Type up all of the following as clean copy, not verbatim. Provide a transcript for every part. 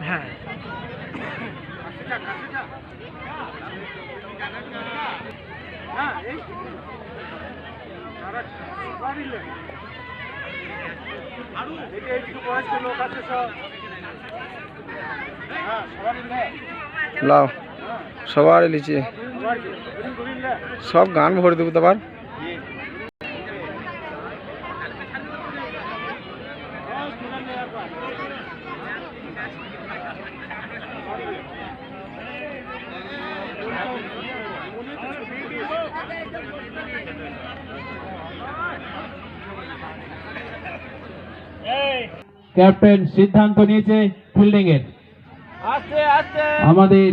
হ্যাঁ লাও সবার লিচি সব গান ভরে দেবো তোমার ক্যাপ্টেন সিদ্ধান্ত নিয়েছে ফিল্ডিং এর আমাদের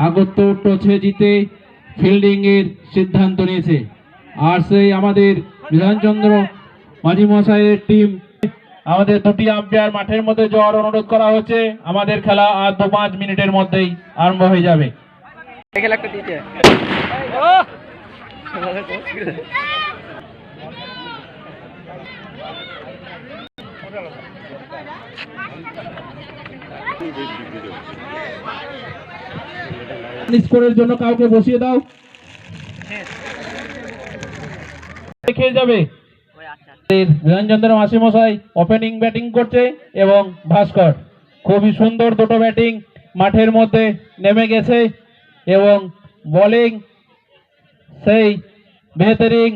আগত টসে জিতে ফিল্ডিং এর সিদ্ধান্ত নিয়েছে আর সেই আমাদের বিধানচন্দ্র মাঝি মশাইয়ের টিম আমাদের দুটি আম্পায়ার মাঠের মধ্যে যাওয়ার অনুরোধ করা হচ্ছে আমাদের খেলা আর 2-5 মিনিটের মধ্যেই আরম্ভ হয়ে যাবে স্কোরের জন্য কাউকে বসিয়ে দাও খেয়ে যাবে বিধানচন্দ্র মাসি মশাই ওপেনিং ব্যাটিং করছে এবং ভাস্কর খুবই সুন্দর দুটো ব্যাটিং মাঠের মধ্যে নেমে গেছে এবং বোলিং সেই বেহতরিন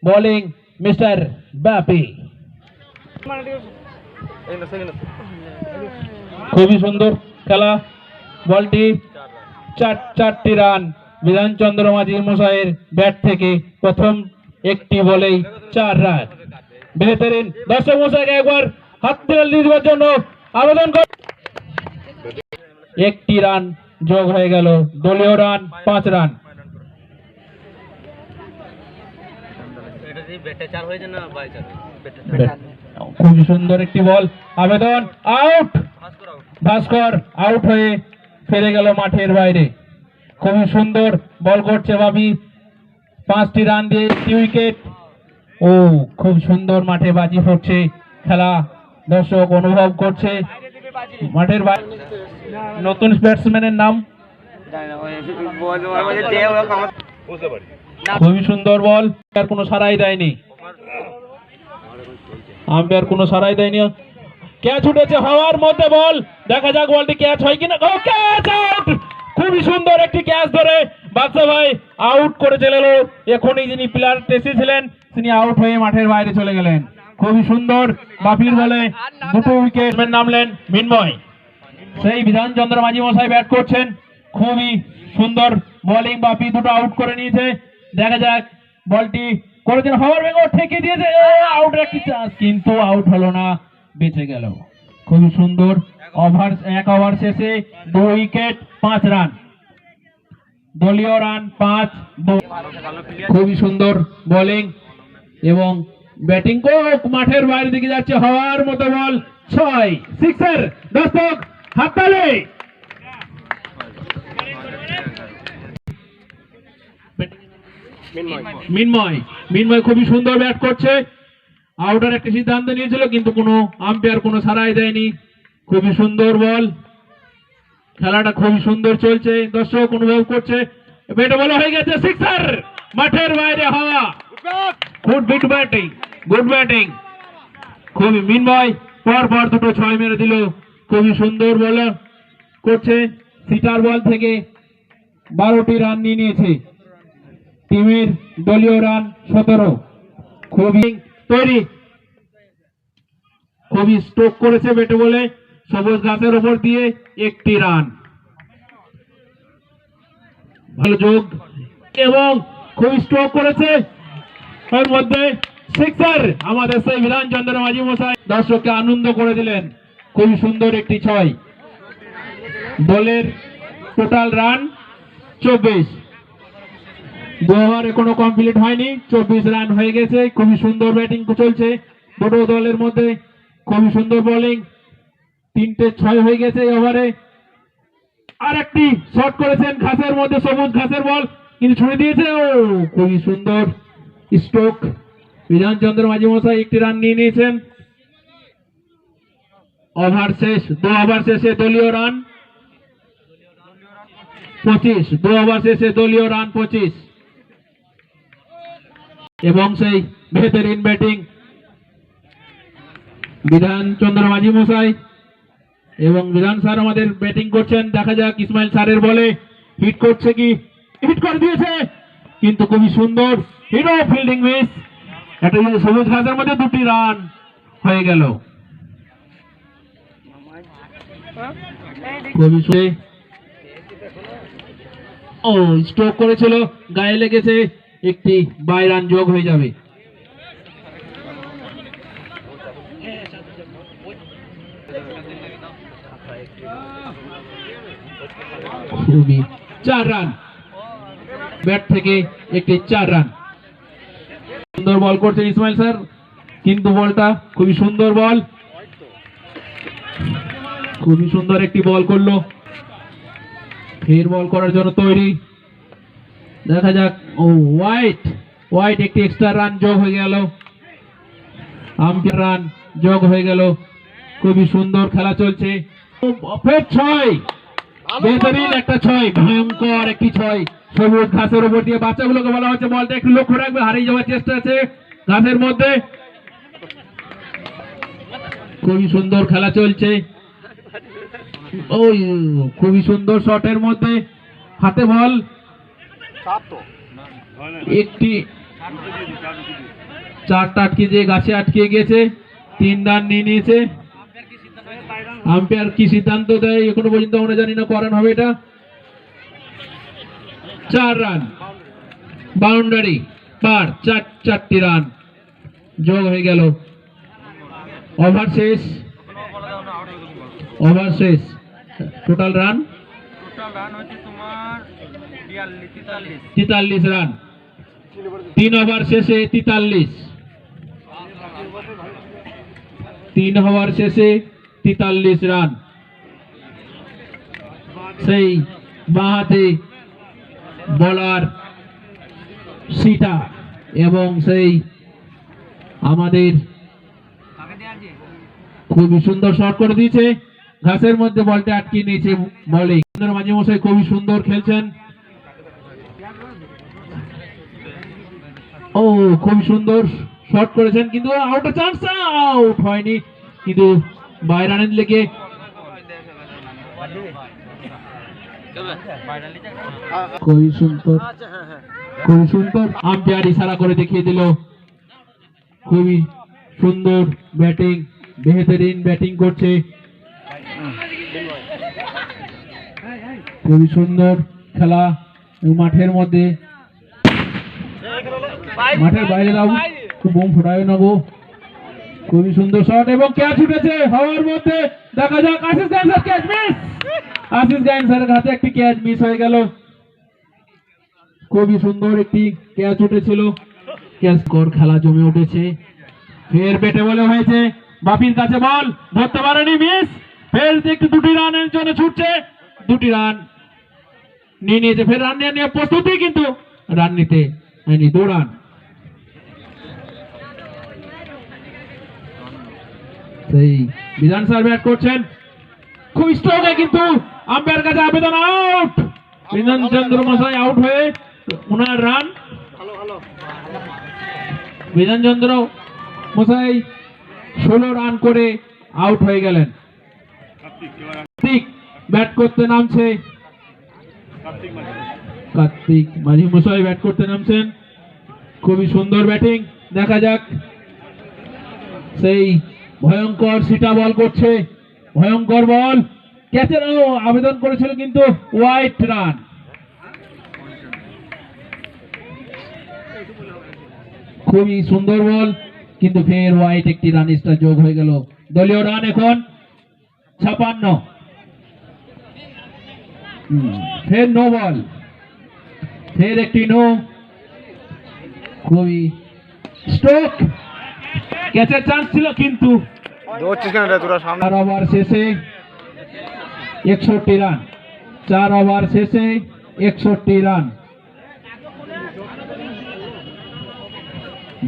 বোলিং মিস্টার বাপি খুবই সুন্দর খেলা বলটি চারটি রান বিধানচন্দ্র মাঝি মশাইয়ের ব্যাট থেকে প্রথম একটি বলেই 4 রান বেহতরিন দর্শক মশাইকে একবার হাততালি দেওয়ার জন্য আবেদন কর একটি রান যোগ হয়ে গেল দলীয় রান 5 রান খুবই সুন্দর একটি বল আবেদন আউট ভাস্কর আউট হয়ে ফিরে গেল মাঠের বাইরে খুবই সুন্দর বল করছে বাবি 5টি রান দিয়ে 2 উইকেট ও খুব সুন্দর মাঠে বাজি পড়ছে খেলা দর্শক অনুভব করছে মাঠের বাইরে নতুন ব্যাটসম্যানের নাম খুবই সুন্দর বল আর কোনো সারাই দেয়নি আম্পায়ার কোনো সারাই দেয়নি ক্যাচ উঠেছে হাওয়ার মধ্যে বল দেখা যাক বলটি ক্যাচ হয় কিনা ক্যাচ আউট খুবই সুন্দর একটি ক্যাচ ধরে বাদশা ভাই আউট করে চলে গেল এখনই যিনি প্লেয়ার এসেছিলেন তিনি আউট হয়ে মাঠের বাইরে চলে গেলেন খুবই সুন্দর বাপির বলে দুটো উইকেট নামলেন মিনময় সেই বিধানচন্দ্র মাঝি মশাই ব্যাট করছেন খুবই সুন্দর বোলিং বাপি দুটো আউট করে নিয়েছে দেখা যাক বলটি করেছেন হাওয়ার বেঙ্গ ঠেকে দিয়েছে আউট একটি চান্স কিন্তু আউট হলো না বেঁচে গেল খুবই সুন্দর ওভার 1 ওভার শেষে 2 উইকেট 5 রান দলীয় রান 5 খুবই সুন্দর বোলিং এবং ব্যাটিং মাঠের বাইরে দিকে যাচ্ছে হাওয়ার মতো বল 6 সিক্সার দর্শক হাততালি মিনময় খুবই সুন্দর ব্যাট করছে আউটার একটা সিদ্ধান্ত নিয়েছিল কিন্তু কোনো আম্পায়ার কোনো সারাই দেয়নি খুবই সুন্দর বল খেলাটা খুবই সুন্দর চলছে দর্শক অনুভব করছে ব্যাটে বল হয়ে গেছে সিক্সার মাঠের বাইরে হাওয়া গুড ব্যাটিং খুবই মিনময় পর দুটো 6 মেরে দিল খুবই সুন্দর বল করছে সিটার বল থেকে 12টি রান নিয়ে নিয়েছে টিমের দলীয় রান 17 খুবই তৈরি খুবই স্ট্রোক করেছে ব্যাটে বলে সবুজ ঘাসের উপর দিয়ে 1টি রান ভালো যোগ এবং খুবই স্ট্রোক করেছে এর মধ্যে সিক্সার আমাদের সেই বিধানচন্দ্র মাঝি মশাই দর্শককে আনন্দ করে দিলেন খুবই সুন্দর একটি 6 দলের টোটাল রান 24 2 ওভার এখনো কমপ্লিট হয়নি 24 রান হয়ে গেছে খুবই সুন্দর ব্যাটিং চলছে দুটো দলের মধ্যে খুবই সুন্দর বোলিং 3টে 6 হয়ে গেছে এই ওভারে আর একটি শট করেছেন ঘাসের মধ্যে সবুজ ঘাসের বল কিন্তু ছুঁড়ে দিয়েছে ও খুবই সুন্দর স্ট্রোক বিধানচন্দ্র মাঝি মশাই 1টি রান নিয়ে নিয়েছেন ওভার শেষ, 2 ওভার শেষে দলীয় রান 25, 2 ওভার শেষে দলীয় রান 25। এবং সেই বেহতরিন ব্যাটিং বিধান চন্দ্র মাঝি মশাই এবং বিধান স্যার আমাদের ব্যাটিং করছেন। দেখা যাক ইসমাইল স্যারের বলে হিট করছে কি, হিট করে দিয়েছে কিন্তু খুবই সুন্দর হিরো ফিল্ডিং মিস। একটা সবুজ ঘাসের মধ্যে 2টি রান হয়ে গেল। খুবই ও স্ট্রোক করেছিল, গায়ে লেগেছে, একটি বাই রান যোগ হয়ে যাবে। খুবই 4 রান, ব্যাট থেকে একটি 4 রান। সুন্দর বল করছেন ইসমাইল স্যার, কিন্তু বলটা খুবই সুন্দর বল, খুবই সুন্দর একটি বল করলো। ফের বল করার জন্য তৈরি, দেখা যাক। ও হোয়াইট একটি এক্সট্রা রান যোগ হয়ে গেল, আম্পায়ার রান যোগ হয়ে গেল। খুবই সুন্দর খেলা চলছে। ফের 6, বেহতরিন একটা 6, ভয়ঙ্কর একটি 6 সবুজ ঘাসের উপর দিয়ে। বাচ্চাগুলোকে বলা হচ্ছে বলটা একটু লক্ষ্য রাখবে, হারিয়ে যাওয়ার চেষ্টা আছে ঘাসের মধ্যে। খুবই সুন্দর খেলা চলছে। ওই খুবই সুন্দর শটের মধ্যে হাতে বল, একটি 4টা আটকে যে গাছে আটকে গেছে, 3 রান নিয়ে নিয়েছে। আম্পায়ার কি সিদ্ধান্ত দেয় এখনো পর্যন্ত আমরা জানি না, করান হবে এটা। 4 রান বাউন্ডারি পার, 4টি রান যোগ হয়ে গেল। ওভার শেষ, টোটাল রান 43 রান। 3 ওভার শেষে 43, 3 ওভার শেষে 43 রান। সেই বাঁহাতে বলার সিটা এবং সেই আমাদের খুবই সুন্দর শট করে দিয়েছে, ঘাসের মধ্যে বলটা আটকে নিয়েছে। বলিং মাঝে মশাই খুবই সুন্দর খেলছেন। ও খুব সুন্দর শট করেছেন, কিন্তু আউটের চান্স, আউট হয়নি, কিন্তু বাই রানের লেগে খুবই সুন্দর আম্পায়ার ইশারা করে দেখিয়ে দিল। খুবই সুন্দর ব্যাটিং, বেহতরিন ব্যাটিং করছে, খুবই সুন্দর খেলা মাঠের মধ্যে। মাঠের বাইরে দাও, খুব বোম ফুটায় না গো। খুবই সুন্দর শট এবং ক্যাচ উঠেছে হাওয়ার মধ্যে। দেখা যাক, Ashis Gain sir catch miss, Ashis Gain স্যারের হাতে একটি ক্যাচ মিস হয়ে গেল। খুবই সুন্দর একটি ক্যাচ উঠেছিল, ক্যাচ স্কোর, খেলা জমে উঠেছে। ফের বেটে বলে হয়েছে, বাপির কাছে বল ধরতে পারেনি, মিস। ফের একটু 2টি রানের জন্য ছুটছে, 2টি রান নিয়ে নিয়েছে। ফের রান নিয়ে প্রস্তুতি, কিন্তু রান নিতে হয়নি, 2 রান। সেই বিধান স্যার ব্যাট করছেন, খুব স্ট্রোকে, কিন্তু আম্পায়ার কাছে আবেদন, আউট। বিধান চন্দ্র মশাই আউট হয়ে ওনার রান। বিধান চন্দ্র মশাই 16 রান করে আউট হয়ে গেলেন। কার্তিক ব্যাট করতে নামছে, কার্তিক মাঝি মশাই ব্যাট করতে নামছেন। খুবই সুন্দর ব্যাটিং, দেখা যাক। সেই ভয়ঙ্কর সিটা বল করছে, ভয়ঙ্কর বল, ক্যাচের আবেদন করেছিল, কিন্তু হোয়াইট রান। খুবই সুন্দর বল, কিন্তু ফের হোয়াইট একটি রান এক্সট্রা যোগ হয়ে গেল। দলীয় রান এখন 56। ফের নো বল, ফের একটি নো। খুবই স্ট্রোক, ক্যাচের চান্স ছিল, কিন্তু 4 ওভার শেষে 61 রান, 4 ওভার শেষে 61 রান।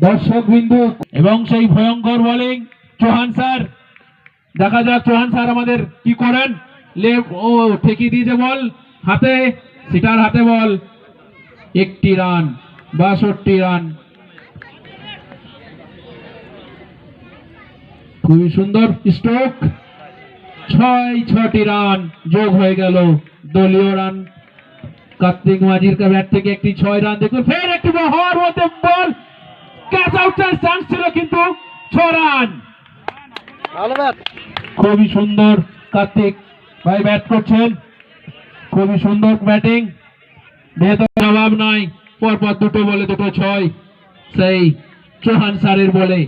দর্শক বিন্দু এবং সেই ভয়ঙ্কর বোলিং চৌহান স্যার, দেখা যাক চৌহান স্যার আমাদের কি করেন। ও ঠেকিয়ে দিয়েছে বল হাতে, সিটার হাতে বল। 1টি রান, 62 রান। খুবই সুন্দর স্ট্রোক। 6টি রান যোগ হয়ে গেল। দলীয় রান কার্তিক মাঝির ব্যাট থেকে একটি 6 রান। দেখুন ফের একটি হওয়ার মধ্যে বল, ক্যাচ আউটের চান্স ছিল কিন্তু 6 রান। খুবই সুন্দর কার্তিক ভাই ব্যাট করছেন, খুবই সুন্দর ব্যাটিং। ভেতর জবাব নাই, পরপর দুটো বলে দুটো 6। সেই চৌহান স্যারের বলে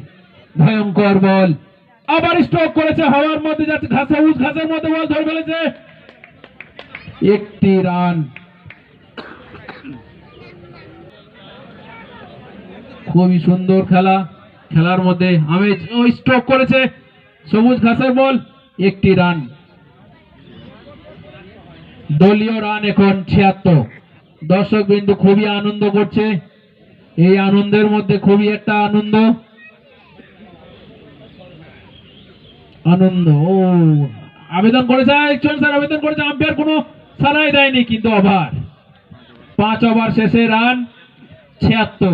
ভয়ঙ্কর বল। আবার স্ট্রোক করেছে, হাওয়ার মধ্যে যাচ্ছে, ঘাসের মধ্যে বল ধরে ফেলেছে। 1টি রান। খুবই সুন্দর খেলা, খেলার মধ্যে আমেজ। স্ট্রোক করেছে, সবুজ ঘাসের বল, 1টি রান। দলীয় রান এখন 76। দর্শক বিন্দু খুবই আনন্দ করছে, এই আনন্দের মধ্যে খুবই একটা আনন্দ। ও আবেদন করেছে, স্যার আবেদন করেছে, আম্পায়ার কোনো সারাই দেয়নি, কিন্তু ওভার 5 ওভার শেষে রান 76।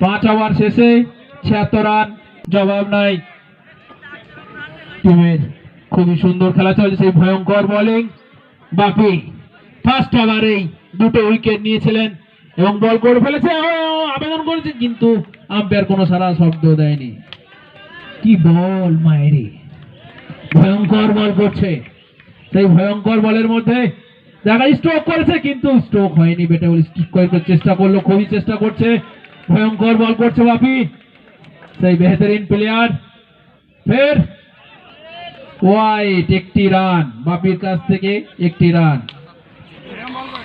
5 ওভার শেষে 76 রান, জবাব নাই টিমের। খুবই সুন্দর খেলা চলছে, সেই ভয়ঙ্কর বোলিং। বাপি ফার্স্ট ওভারেই 2টো উইকেট নিয়েছিলেন এবং বল করে ফেলেছে, আবেদন করেছে, কিন্তু আম্পায়ার কোনো সারা শব্দ দেয়নি। কি বল মায়েরি, ভয়ঙ্কর বল করছে। সেই ভয়ঙ্কর বলের মধ্যে দেখা স্ট্রোক করেছে, কিন্তু স্ট্রোক হয়নি। বেটে বল স্ট্রিক করে চেষ্টা করলো, খুবই চেষ্টা করছে, ভয়ঙ্কর বল করছে বাপি, সেই বেহতরিন প্লেয়ার। ফের ওয়াইড 1টি রান, বাপির কাছ থেকে 1টি রান।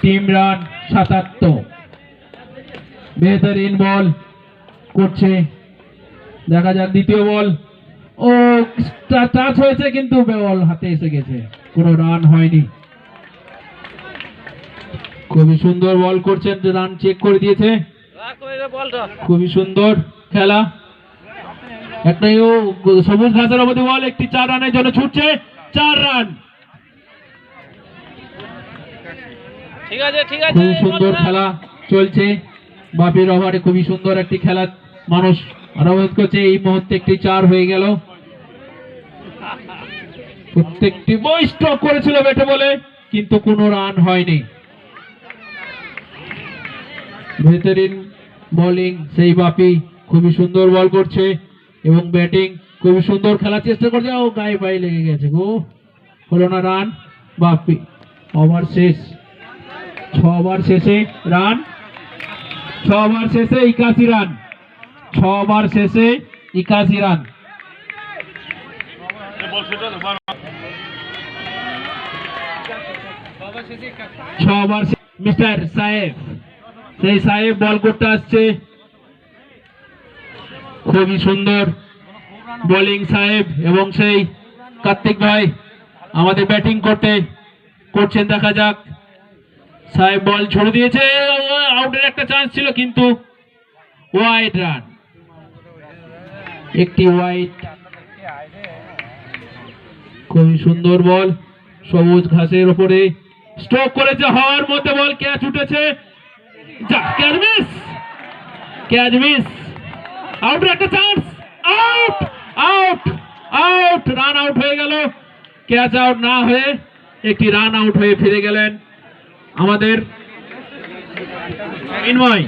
Team run 77। বেহতরিন বল করছে, দেখা যাক দ্বিতীয় বল। ও টাচ হয়েছে, কিন্তু বল হাতে এসে গেছে, কোনো রান হয়নি। খুবই সুন্দর বল করছেন, রান চেক করে দিয়েছে। খুবই সুন্দর খেলা। একটাই ও সবুজ ঘাসের অবধি বল, একটি 4 রানের জন্য ছুটছে, 4 রান। ঠিক আছে খুবই সুন্দর খেলা চলছে বাপির ওভারে, খুবই সুন্দর একটি খেলা মানুষ অনুভব করছে। এই মুহূর্তে একটি 4 হয়ে গেল। প্রত্যেকটি বল স্ট্রোক করেছিল ব্যাটে বলে, কিন্তু কোনো রান হয়নি। ভেতরিন বোলিং সেই বাপি, খুবই সুন্দর বল করছে এবং ব্যাটিং খুবই সুন্দর খেলার চেষ্টা করছে। ও গায়ে পায়ে লেগে গেছে গো, হলো না রান। বাপি ওভার শেষ, 6 ওভার শেষে রান, 6 ওভার শেষে 81 রান, 6 ওভার শেষে 81 রান। মিস্টার সাহেব, সেই সাহেব বল করতে আসছে, খুবই সুন্দর বোলিং সাহেব এবং সেই কার্তিক ভাই আমাদের ব্যাটিং করছেন। দেখা যাক, সাহেব বল ছড়ে দিয়েছে, আউটের একটা চান্স ছিল, কিন্তু ওয়াইড রান, একটি ওয়াইড। খুবই সুন্দর বল, সবুজ ঘাসের উপরে স্ট্রোক করেছে, হওয়ার মধ্যে বল, ক্যাচ উঠেছে, ক্যাচ মিস, আউটের একটা chance, out out out, run out হয়ে গেল। ক্যাচ আউট না হয়ে একটি রান আউট হয়ে ফিরে গেলেন আমাদের ইনময়।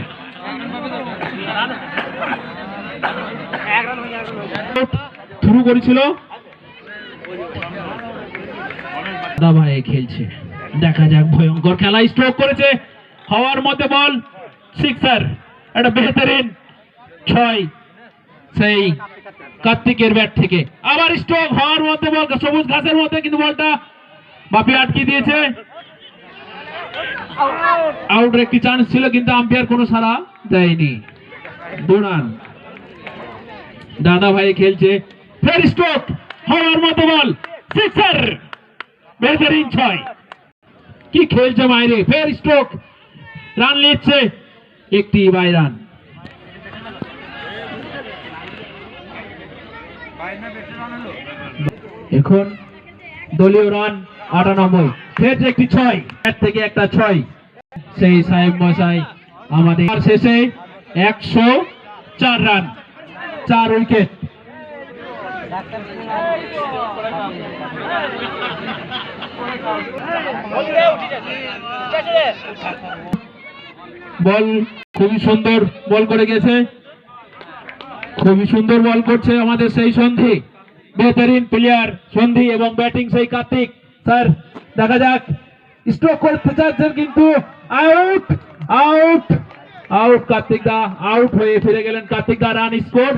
শুরু করেছিল দাবায় খেলছে, দেখা যাক, ভয়ঙ্কর খেলা। স্ট্রোক করেছে, হওয়ার মধ্যে বল, সিক্সার, একটা বেহতরিন 6 সেই কার্তিকের ব্যাট থেকে। আবার স্ট্রোক, হওয়ার মধ্যে বল, সবুজ ঘাসের মধ্যে, কিন্তু বলটা বাপি আটকে দিয়েছে। আউটের একটি চান্স ছিল, কিন্তু আম্পায়ার কোনো সাড়া দেয়নি। 2 রান। দাদা ভাই খেলছে, ফের স্ট্রোক, হওয়ার মধ্যে বল, সিক্সার, বেহতরিন 6। কি খেলছে মাইরে, ফের স্ট্রোক, রান নিচ্ছে, একটি বাই রান। এখন দলীয় রান 98, ফের একটি 6, এর থেকে একটা 6, সেই সাহেব মশাই আমাদের শেষে 104 রান, 4 উইকেট। বল খুবই সুন্দর বল করে গেছে, খুবই সুন্দর বল করছে আমাদের সেই সন্ধি, বেহতরিন প্লেয়ার সন্ধি, এবং ব্যাটিং সেই কার্তিক স্যার। দেখা যাক, স্ট্রোক করতে চাচ্ছেন কিন্তু আউট আউট আউট, কার্তিক দা আউট হয়ে ফিরে গেলেন। কার্তিক দা রান স্কোর,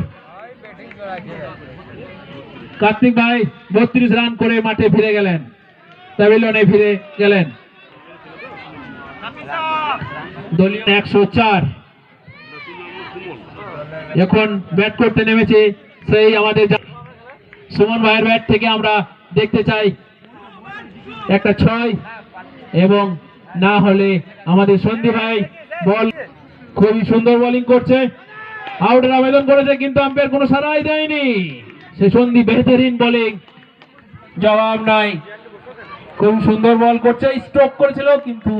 কার্তিক ভাই 32 রান করে মাঠে ফিরে গেলেন, প্যাভিলিয়নে ফিরে গেলেন। দলীয় 104। এখন ব্যাট করতে নেমেছে সেই আমাদের সুমন ভাইয়ের ব্যাট থেকে আমরা দেখতে চাই একটা 6, এবং না হলে আমাদের সন্ধি ভাই বল, খুবই সুন্দর বোলিং করছে, আউটের আবেদন করেছে কিন্তু আম্পায়ার কোনো সাড়াই দেয়নি। সে সন্ধি বেহতরিন বোলিং, জবাব নাই, খুব সুন্দর বল করছে, স্ট্রোক করেছিল কিন্তু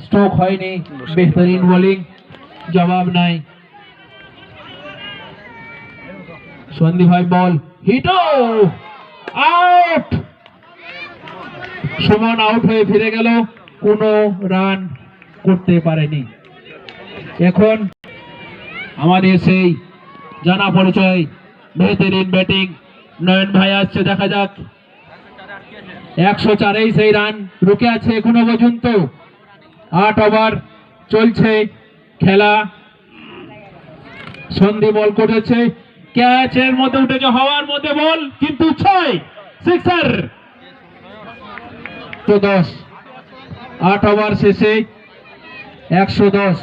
স্ট্রোক হয়নি, বেহতরিন বোলিং, জবাব নাই। সন্ধি ভাই ball hit, out, Suman out হয়ে ফিরে গেল, কোনো রান করতে পারেনি। এখন আমাদের সেই জানা পরিচয় বেহতরিন ব্যাটিং নয়ন ভাই আসছে, দেখা যাক। 104 সেই রান রুকে আছে এখনো পর্যন্ত, 8 ওভার চলছে খেলা। সন্ধি বল করেছে, ক্যাচের মধ্যে উঠেছে, হওয়ার মধ্যে বল কিন্তু 6, সিক্সার। তো 10, 8 ওভার শেষে 110।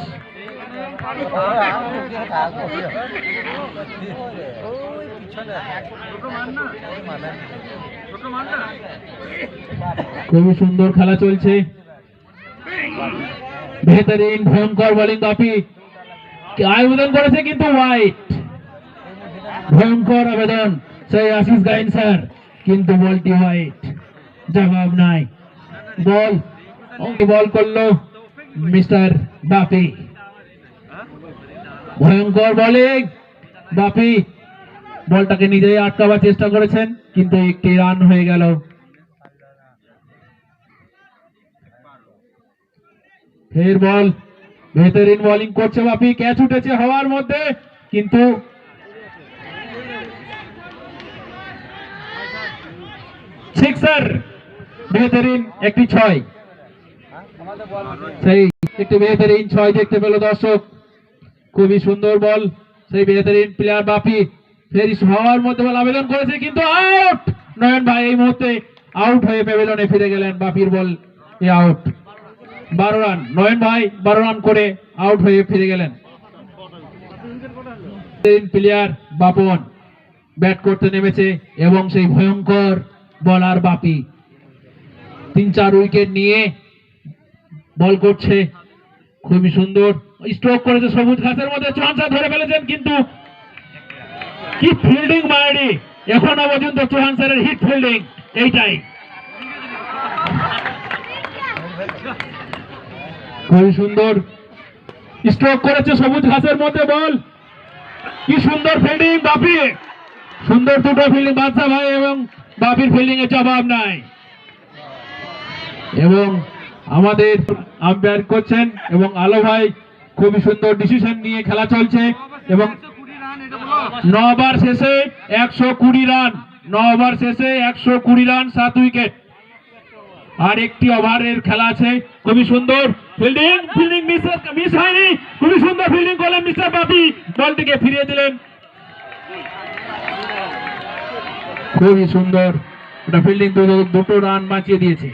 খুবই সুন্দর খেলা চলছে, বেহতরিন ভয়ঙ্কর বোলিং, বাপি আবেদন করেছে কিন্তু ওয়াইড, ভয়ঙ্কর আবেদন সেই আশিস গাইন স্যার, কিন্তু বলটি ওয়াইড, জবাব নাই। বল করলো মিস্টার বাপি, ভয়ঙ্কর বোলিং, বাপি বলটাকে নিজেই আটকাবার চেষ্টা করেছেন কিন্তু একটি রান হয়ে গেল। ফের বল, বেহতরিন বোলিং করছে বাপি, ক্যাচ উঠেছে হওয়ার মধ্যে কিন্তু সিক্সার, বেহতরিন একটি 6, সেই একটি বেহতরিন 6 দেখতে পেল দর্শক। খুবই সুন্দর বল সেই বেহতরিন প্লেয়ার বাপি, ফের হওয়ার মধ্যে বল আবেদন করেছে কিন্তু আউট। নয়ন ভাই এই মুহূর্তে আউট হয়ে প্যাভিলিয়নে ফিরে গেলেন, বাপির বল এ আউট। 12 রান, নয়ন ভাই 12 রান করে আউট হয়ে ফিরে গেলেন। প্লেয়ার বাপন ব্যাট করতে নেমেছে এবং সেই ভয়ঙ্কর বলার বাপি 3-4 উইকেট নিয়ে বল করছে, খুবই সুন্দর স্ট্রোক করেছে সবুজ ঘাসের মধ্যে, চৌহান ধরে ফেলেছেন কিন্তু কি ফিল্ডিং মারি, এখনো পর্যন্ত চৌহান স্যারের হিট ফিল্ডিং এইটাই। খুবই সুন্দর স্ট্রোক করেছে সবুজ ঘাসের মধ্যে বল, কি সুন্দর ফিল্ডিং বাপি, সুন্দর দুটো ফিল্ডিং বাদশা ভাই এবং বাপির ফিল্ডিং এর জবাব নাই। এবং আমাদের আম্পায়ার করছেন এবং আলো ভাই খুবই সুন্দর ডিসিশন নিয়ে খেলা চলছে, এবং 9 ওভার শেষে 120 রান, 9 ওভার শেষে 120 রান, 7 উইকেট, আর একটি ওভারের খেলা আছে। খুবই সুন্দর ফিল্ডিং, মিস হয়নি, খুবই সুন্দর ফিল্ডিং করলেন মিস্টার বাপি, বলটিকে ফিরিয়ে দিলেন, খুবই সুন্দর ফিল্ডিং, দুটো রান বাঁচিয়ে দিয়েছে।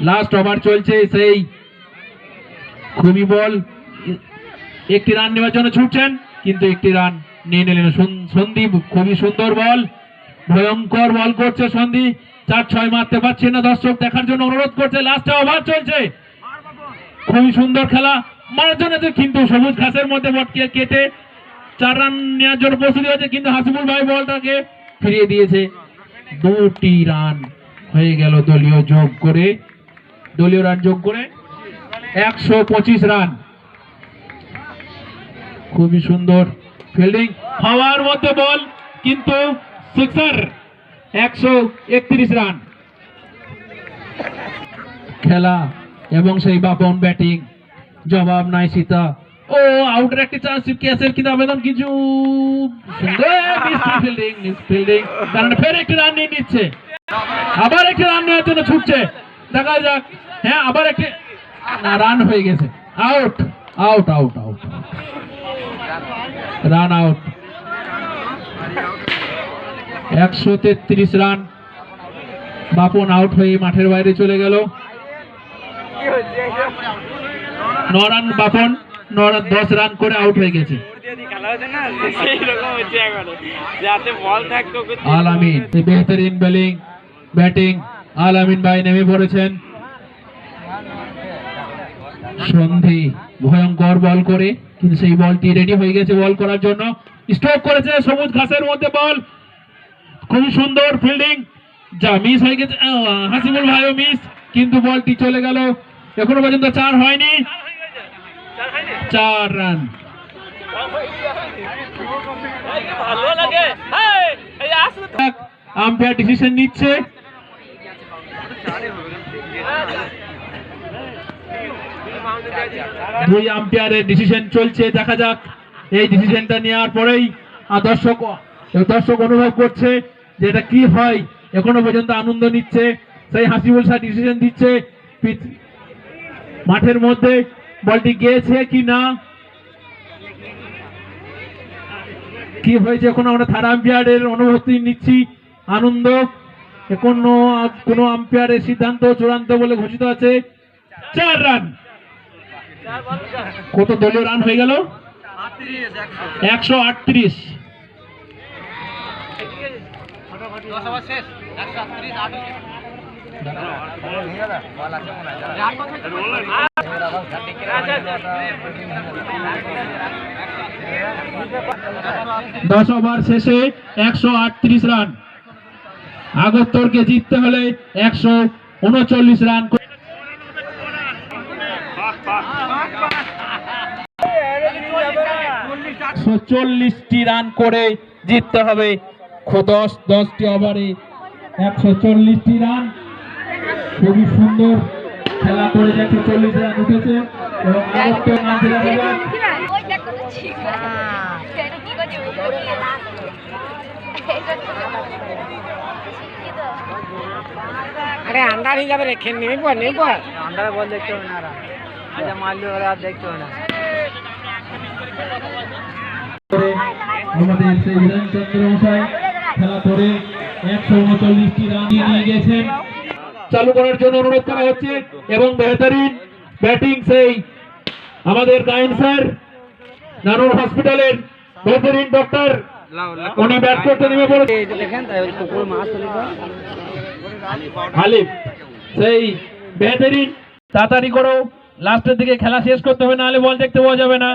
লাস্ট ওভার চলছে, সেই খুবই বল একটি রান নেওয়ার জন্য ছুটছেন কিন্তু একটি রান নিয়ে নিলেন সন্দীপ। খুবই সুন্দর বল, ভয়ঙ্কর বল করছে সন্দীপ, 4-6 মারতে পারছে না, দর্শক দেখার জন্য অনুরোধ করছে। লাস্ট ওভার চলছে, খুবই সুন্দর খেলা মারার জন্য, কিন্তু সবুজ ঘাসের মধ্যে বটকে কেটে 4 রান নেওয়ার জন্য প্রস্তুতি হচ্ছে, কিন্তু হাসিবুল ভাই বলটাকে ফিরিয়ে দিয়েছে। 2টি রান হয়ে গেল দলীয় রান যোগ করে 125 রান। খুবই সুন্দর ফিল্ডিং, হাওয়ার মধ্যে বল কিন্তু সিক্সার। 131 রান খেলা এবং সেই বাপন ব্যাটিং, জবাব নাই সীতা। ও আউটের একটি চান্স, ক্যাচের কিন্তু আবেদন, কিছু ফিল্ডিং কারণ ফের একটি রান নিয়ে নিচ্ছে, আবার একটি রান নেওয়ার জন্য ছুটছে। দেখা যাক, হ্যাঁ আবার একটি রান হয়ে গেছে। Out out out out run out. 133 run, Bapan out হয়ে মাঠের বাইরে চলে গেল। 9 রান বাপন, 10 রান করে আউট হয়ে গেছে। আল আমিন বেহতরিন ব্যাটিং আল আমিন ভাই নেমে পড়েছেন। সন্ধি ভয়ঙ্কর বল করে, কিন্তু সেই বলটি রেডি হয়ে গেছে বল করার জন্য। স্ট্রোক করেছে সবুজ ঘাসের মধ্যে বল, খুবই সুন্দর ফিল্ডিং, যা মিস হয়ে গেছে। হাসিবুল ভাইও মিস, কিন্তু বলটি চলে গেল। এখনো পর্যন্ত 4 হয়নি, 4 রান। আম্পায়ার ডিসিশন নিচ্ছে। দুই আম্পায়ারের ডিসিশন চলছে, দেখা যাক এই ডিসিশনটা নেওয়ার পরেই দর্শক অনুভব করছে যে এটা কি হয়। এখনো পর্যন্ত আনন্দ নিচ্ছে, সেই হাসিবুল স্যার ডিসিশন দিচ্ছে মাঠের মধ্যে বলটি গিয়েছে কি না, কি হয়েছে এখন আমরা থার্ড আম্পায়ারের অনুভূতি নিচ্ছি। আনন্দ, এখনো কোন আম্পায়ারের সিদ্ধান্ত চূড়ান্ত বলে ঘোষিত আছে। 4 রান। কত দলীয় রান হয়ে গেল? 138। দশ ওভার শেষে 138 রান। আগরতলাকে জিততে হলে 139 রান 140টি রান করে জিততে হবে। 10টি ওভারে 140টি রান। খুবই সুন্দর খেলা করে 140 রান উঠেছে এবং अरे अंदर ही जब रखे नहीं पर अंदर बॉल देखते हो ना अच्छा मान लो और देखते हो ना আমাদের সেই বিধানচন্দ্র মশাই খেলা করে 139টি রান নিয়ে গেছেন। চালু করার জন্য অনুরোধ করা হচ্ছে এবং বেহতরিন ব্যাটিং সেই আমাদের গায়েন স্যার নানুর হসপিটালের বেহতরিন ডক্টর উনি ব্যাট করতে নেমে পড়েছে। আলিফ সেই বেহতরিন, তাড়াতাড়ি করো, লাস্টের দিকে খেলা শেষ করতে হবে, নাহলে বল দেখতে পাওয়া যাবে না।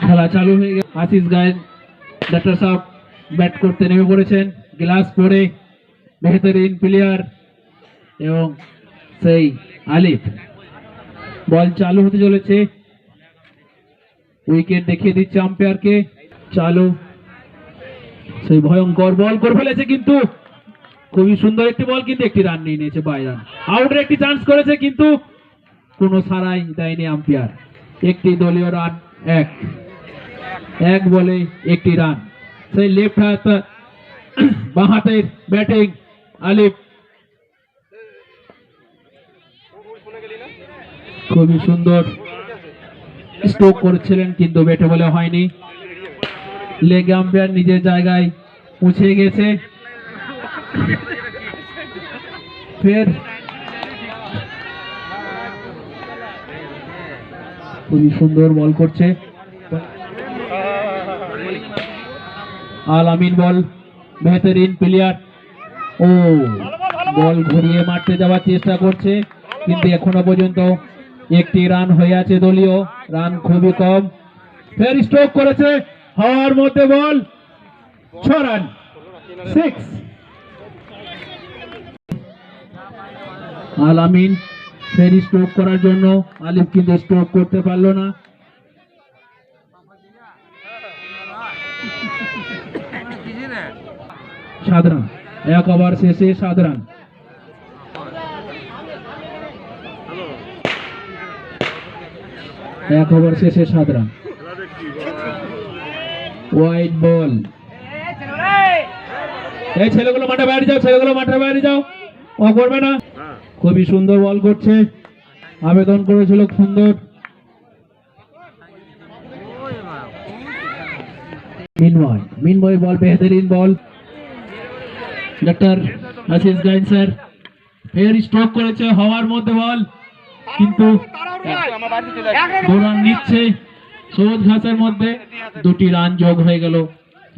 খেলা চালু হয়ে গেছে। আশিস গায়েন ডাক্তার সাহেব ব্যাট করতে নেমে পড়েছেন, গ্লাস পরে বেহতরিন প্লেয়ার এবং সেই আলিফ। বল চালু হতে চলেছে, উইকেট দেখিয়ে দিচ্ছে আম্পায়ারকে। চালু, সেই ভয়ঙ্কর বল করে ফেলেছে, কিন্তু খুবই সুন্দর একটি বল, কিন্তু একটি রান নিয়ে নিয়েছে, 22 রান। আউটের একটি চান্স করেছে, কিন্তু কোনো সারাই দেয়নি আম্পায়ার। একটি দলীয় রান, এক বলে একটি রান। সেই লেফট হাত বাঁ হাতের ব্যাটিং আলিফ খুবই সুন্দর স্ট্রোক করেছিলেন, কিন্তু ব্যাটে বলে হয়নি। লেগ আম্পায়ার নিজের জায়গায় পৌঁছে গেছে। ফের খুবই সুন্দর বল করছে আল আমিন, বল বেহতরিন প্লেয়ার। বল ঘুরিয়ে মারতে যাওয়ার চেষ্টা করছে, কিন্তু এখনো পর্যন্ত একটি রান হয়ে আছে দলীয়, রান খুবই কম। ফের স্ট্রোক করেছে, হওয়ার মধ্যে বল, 6 রান, 6। আল আমিন ফের স্ট্রোক করার জন্য, আলিফ কিন্তু স্ট্রোক করতে পারলো না। সাধারণ 1 ওভার শেষে সাধারণ। এক ওভার শেষে সাধারণ। Wide ball. এই ছেলেগুলো মাঠে বাইরে যাও, ছেলেগুলো মাঠে বাইরে যাও, ও করবে না। খুবই সুন্দর বল করছে, আবেদন করেছিল সুন্দর। মিনময় বল, বেহতরিন বল। ডক্টর আশিস গাইন স্যার ফের স্ট্রোক করেছে, হওয়ার মধ্যে বল, কিন্তু 2 রান নিচ্ছে সবুজ ঘাসের মধ্যে। 2টি রান যোগ হয়ে গেল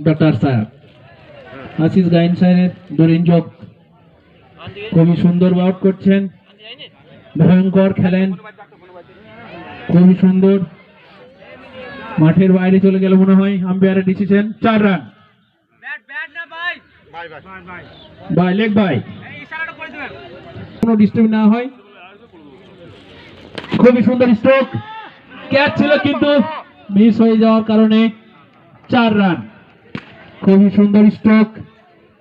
ডক্টর স্যার, আশিস গাইন স্যারের 2 রান যোগ। খুবই সুন্দর আউট করছেন, ভয়ঙ্কর খেলেন, খুবই সুন্দর। মাঠের বাইরে চলে গেল মনে হয়, আম্পায়ারের decision 4 run. Bye leg bye, কোনো ডিস্টার্ব না হয়। খুবই সুন্দর স্ট্রোক, ক্যাচ ছিল কিন্তু মিস হয়ে যাওয়ার কারণে 4 রান। খুবই সুন্দর স্ট্রোক,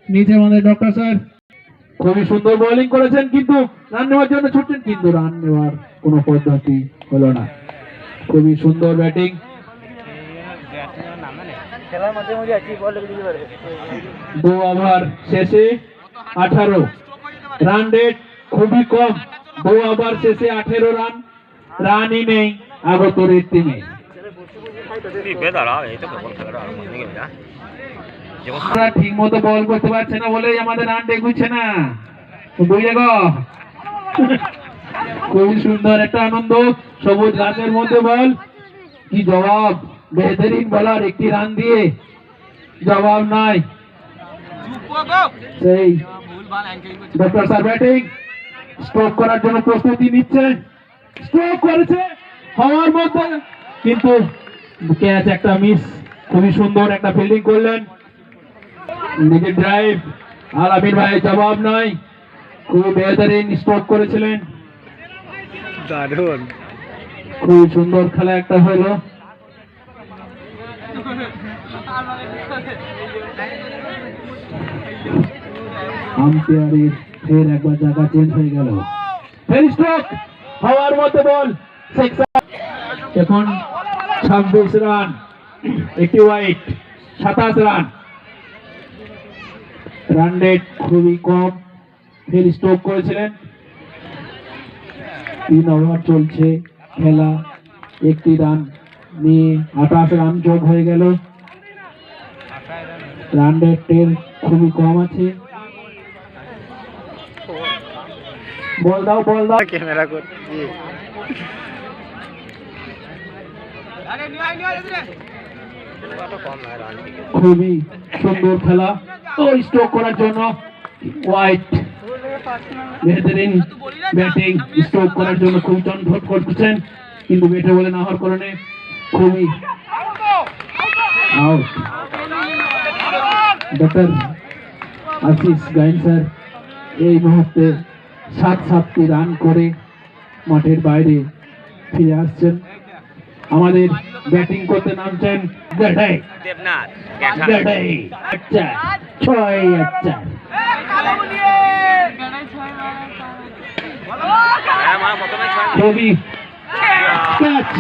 নিচে আমাদের ডক্টর স্যার খুবই সুন্দর বোলিং করেছেন, কিন্তু রান নেওয়ার জন্য ছুটছেন, কিন্তু রান নেওয়ার কোনো পদ্ধতি হলো না। খুবই সুন্দর ব্যাটিং। 2 ওভার শেষে 18 রান রেট খুবই কম। 2 ওভার শেষে 18 রান, রানই নেই আগতরের টিমে। ঠিক মতো বল করতে পারছে না বলেই আমাদের রান এগুচ্ছে না, বুঝলে গো। খুবই সুন্দর একটা আনন্দ, সবুজ ঘাসের মধ্যে বল, কি জবাব, বেহতরিন বলার, একটি রান দিয়ে জবাব নাই। সেই ডক্টর স্যার ব্যাটিং, স্ট্রোক করার জন্য প্রস্তুতি নিচ্ছে, স্ট্রোক করেছে, হওয়ার মধ্যে কিন্তু ক্যাচ একটা মিস। খুবই সুন্দর একটা ফিল্ডিং করলেন, নিজের ড্রাইভ, আর আমির ভাই জবাব নাই। খুবই বেহতরিন স্ট্রোক করেছিলেন, দারুণ, খুবই সুন্দর খেলা একটা হলো। আম্পায়ারের ফের একবার জায়গা চেঞ্জ হয়ে গেল, ফের স্ট্রোক, হওয়ার মধ্যে বল, এখন 26 রান, একটি ওয়াইড, 27 রান। রান রেট খুবই কম, ফের স্ট্রোক করেছিলেন। 3 ওভার চলছে খেলা, একটি রান নিয়ে 28 রান যোগ হয়ে গেল। রান রেটের খুবই কম আছে। বল দাও, বল দাও, ক্যামেরা করছি। খুবই সুন্দর খেলা। তো স্ট্রোক করার জন্য ওয়াইড, বেহতরিন ব্যাটিং, স্ট্রোক করার জন্য খুব চনফট করছেন, কিন্তু ব্যাটে বলে না হওয়ার কারণে খুবই out. Doctor Ashis Gain sir এই মুহূর্তে 7-7টি রান করে মাঠের বাইরে ফিরে আসছেন। আমাদের ব্যাটিং করতে নামছেন গাডাই, গাডাই, আচ্ছা 6, আচ্ছা খুবই ক্যাচ।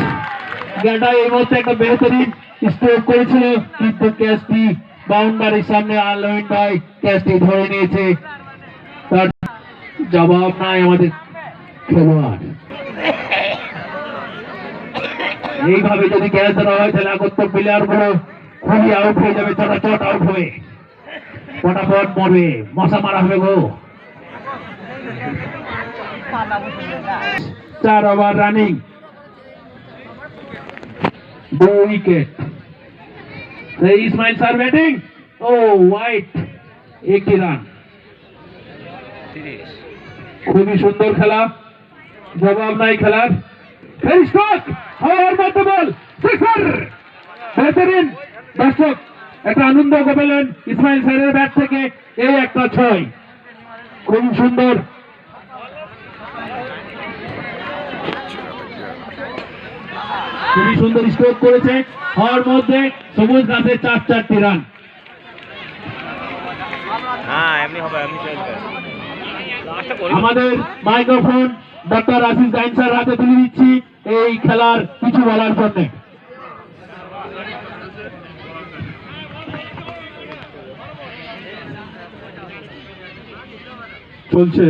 গাডাই এই মুহূর্তে একটা বেহতরিন স্ট্রোক করেছিল, কিন্তু ক্যাচটি বাউন্ডারির সামনে আলমিন ভাই ক্যাচটি ধরে নিয়েছে, তার জবাব নাই আমাদের খেলোয়াড়। এইভাবে যদি ক্যাচ ধরা হয় তাহলে আগত প্লেয়ার গুলো খুবই আউট হয়ে যাবে, চটাচট আউট হয়ে ফটাফট মরবে, মশা মারা হবে গো। 4 over running, 2 wicket. Ismail sir batting, ও ওয়াইড, 1 রান। খুবই সুন্দর খেলা, জবাব নাই খেলার। ফেরিস্টক হাওয়ার মধ্যে বল সিক্সার বেহতরিন দর্শক একটা আনন্দ পেলেন ইসমাইল স্যারের ব্যাট থেকে এই একটা 6 খুব সুন্দর খুবই সুন্দর স্ট্রোক করেছে হওয়ার মধ্যে সবুজ গাছের 4-4টি রান হ্যাঁ এমনি হবে এমনি চলবে আমাদের microphone doctor Asif Gain sir হাতে তুলে দিচ্ছি এই খেলার কিছু বলার জন্য চলছে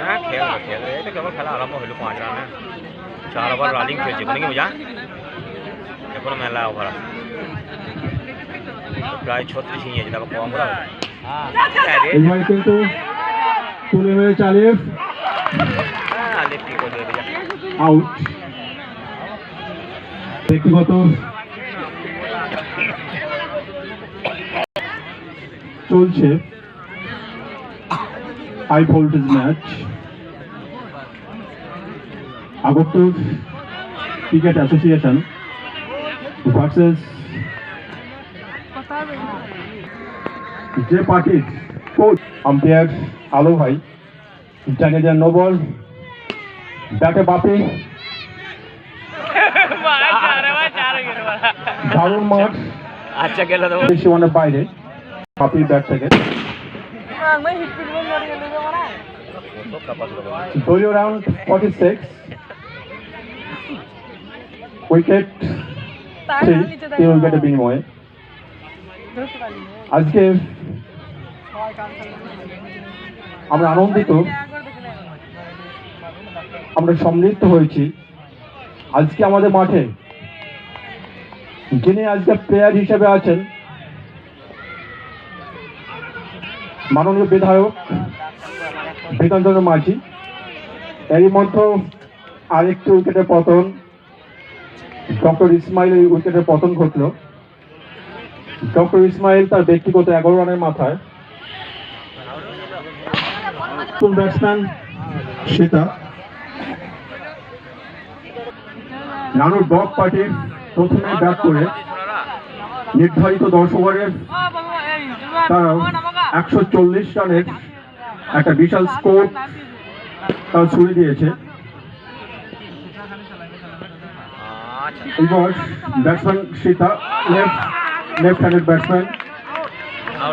হ্যাঁ খেল এটা কেবল খেলা আরম্ভ হইল 5 রানে 4 ওভার রানিং খেলছে কোন কি মজা এখন মেলা ওভার প্রায় 36 নিয়ে যেটা কম করা এবার কিন্তু তুলে মেরে চালিয়ে হ্যাঁ লেফটি করে দিয়ে আউট ব্যক্তিগত চলছে high voltage match Agartala cricket association versus যে পার্টির কোচ আম্পায়ার আলো ভাই জানেজার নো বল ব্যাটে বাপি দারুণ মাঠ আচ্ছা গেল তো সীমানার বাইরে বাপির ব্যাট থেকে দলীয় রাউন্ড 46 উইকেট 3 উইকেটের বিনিময়ে আজকে আমরা আনন্দিত আমরা সমৃদ্ধ হয়েছি আজকে আমাদের মাঠে যিনি আজকে প্লেয়ার হিসেবে আছেন মাননীয় বিধায়ক বিকাশচন্দ্র মাঝি এরই মধ্যে আরেকটি উইকেটের পতন ডক্টর ইসমাইল উইকেটের পতন ঘটল ডক্টর ইসমাইল তার ব্যক্তিগত 11 রানের মাথায় ব্যাটসম্যান সেটা নানুর ব্লক পার্টির প্রথমে ব্যাট করে নির্ধারিত 10 ওভারের তারা 140 রানের একটা বিশাল স্কোর তারা ছুড়ে দিয়েছে এবার batsman Sita left handed batsman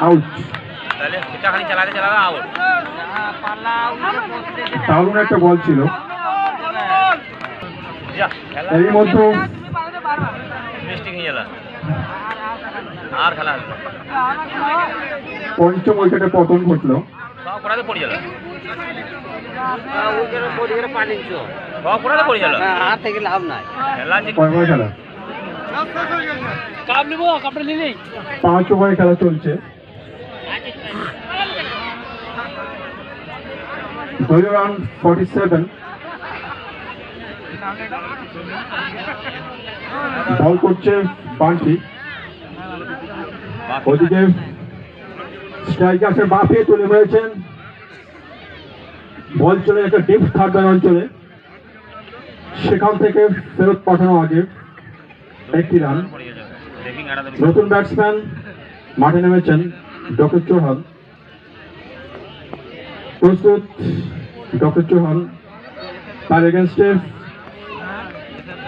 out দারুণ একটা বল ছিল এর মধ্যে পঞ্চম উইকেটে পতন ঘটলো খেলা 5 ওভারে খেলা চলছে দলীয় রাউন্ড 47 বল করছে বান্টি ওদিকে স্ট্রাইকার বাপিয়ে তুলে মেরেছেন বল চলে একটা ডিপ থার্ড অঞ্চলে সেখান থেকে ফেরত পাঠানো আগে একটি রান নতুন ব্যাটসম্যান মাঠে নেমেছেন ডক্টর চৌহান প্রস্তুত ডক্টর চৌহান তার এগেনস্টে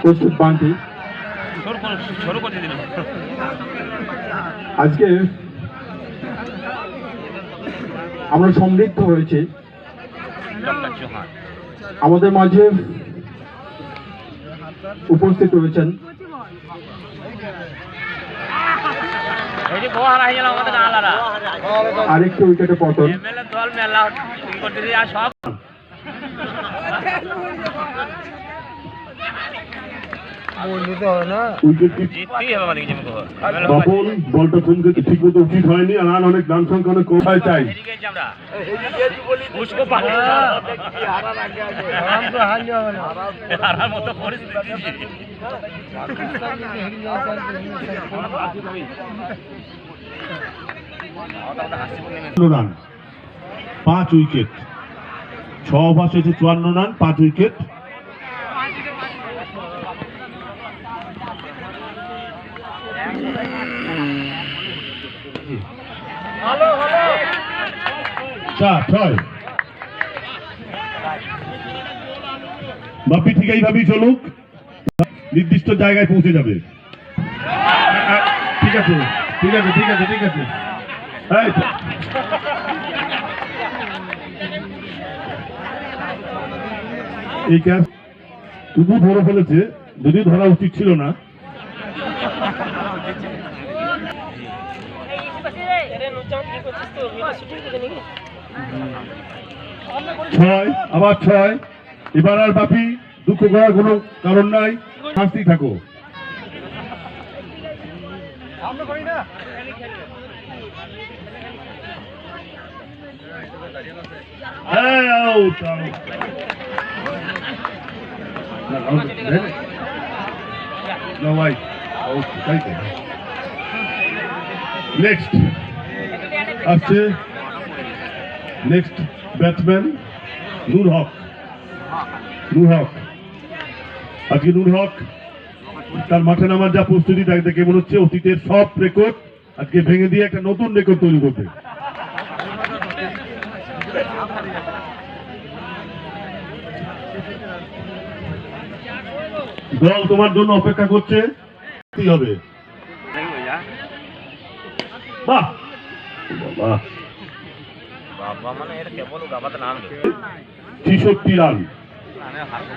প্রস্তুত বান্টি আজকে আমরা সমৃদ্ধ হয়েছি আমাদের মাঝে উপস্থিত রয়েছেন আরেকটি উইকেটে পতন বলটা তুলতে ঠিক মতো উচিত হয়নি আর রান অনেক রান সংখ্যা অনেক কোথায় চাই রান 5 উইকেট। 6 ওভার শেষে 54 রান, 5 উইকেট। বাপি ঠিক এইভাবেই চলুক, নির্দিষ্ট জায়গায় পৌঁছে যাবে। ঠিক আছে ঠিক আছে ঠিক আছে ঠিক আছে। এই ক্যাচ তবু ধরে ফেলেছে, যদিও ধরা উচিত ছিল না। ছয়, আবার 6। এবার আর বাপি দুঃখ করার কোনো কারণ নাই, শান্তি থাকো। নেক্সট আসছে নেক্সট ব্যাটসম্যান নূর হক। আজকে নূর হক তার মাঠে নামার যা প্রস্তুতি দেখে মনে হচ্ছে অতীতের সব রেকর্ড আজকে ভেঙে দিয়ে একটা নতুন রেকর্ড তৈরি করবে। দল তোমার জন্য অপেক্ষা করছে, কি হবে? বাহ বাহ, 63 রান,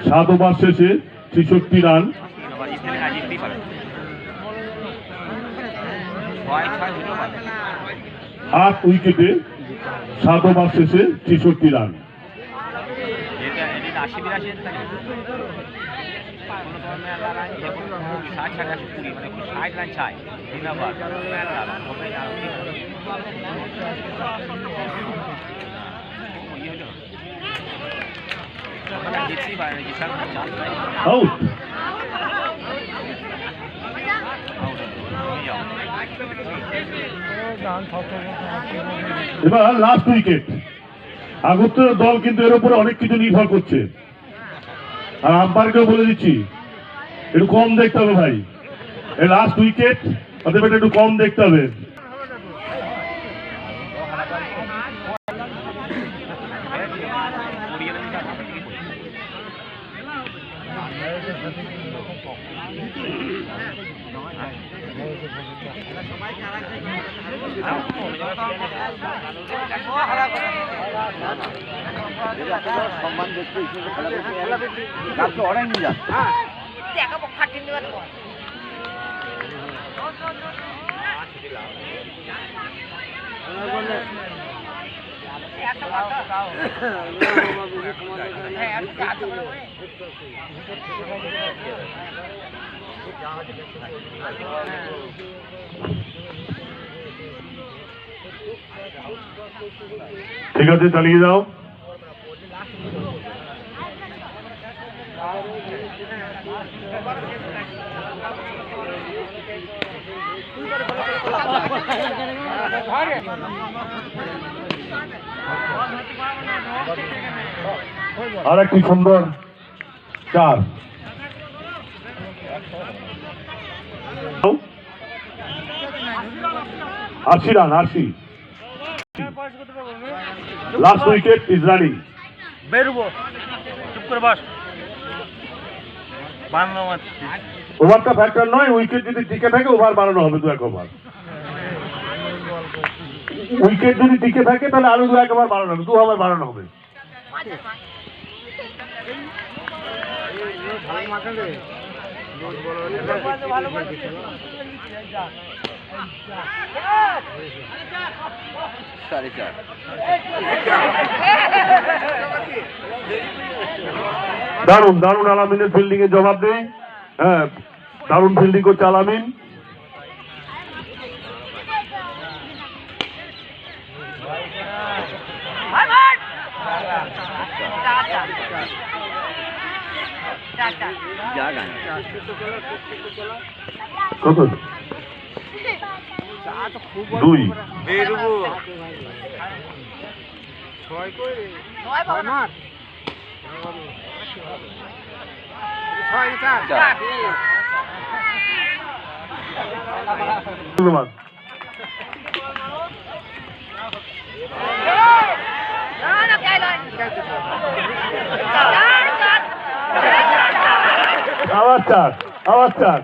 7 ওভার শেষে 63 রান। 8 উইকেটে 7 ওভার শেষে 63 রান। আউট। এবার লাস্ট উইকেট। আগত দল কিন্তু এর উপরে অনেক কিছু নির্ভর করছে, আর আম্পায়ারকেও বলে দিচ্ছি একটু কম দেখতে হবে ভাই। এই লাস্ট উইকেট, অতএব একটু কম দেখতে হবে। সম্মান দেখতে অনেক নিয়ে যান। ঠিক আছে, চালিয়ে যাও। আর একটি সুন্দর 4। 80 run, 80। Last wicket is running. বেরুবো, চুপ করে বস। ওভারটা ফ্যাক্টর নয়, উইকেট যদি টিকে থাকে ওভার বাড়ানো হবে 2-1 ওভার। উইকেট যদি টিকে থাকে তাহলে আরো 2-1 ওভার বাড়ানো হবে, 2 ওভার বাড়ানো হবে। দারুণ দারুণ আলামিনের ফিল্ডিং এর জবাব দেই। হ্যাঁ, দারুণ ফিল্ডিং করছে আলামিন। কত? 2। ধন্যবাদ। আবার চার, আবার চার।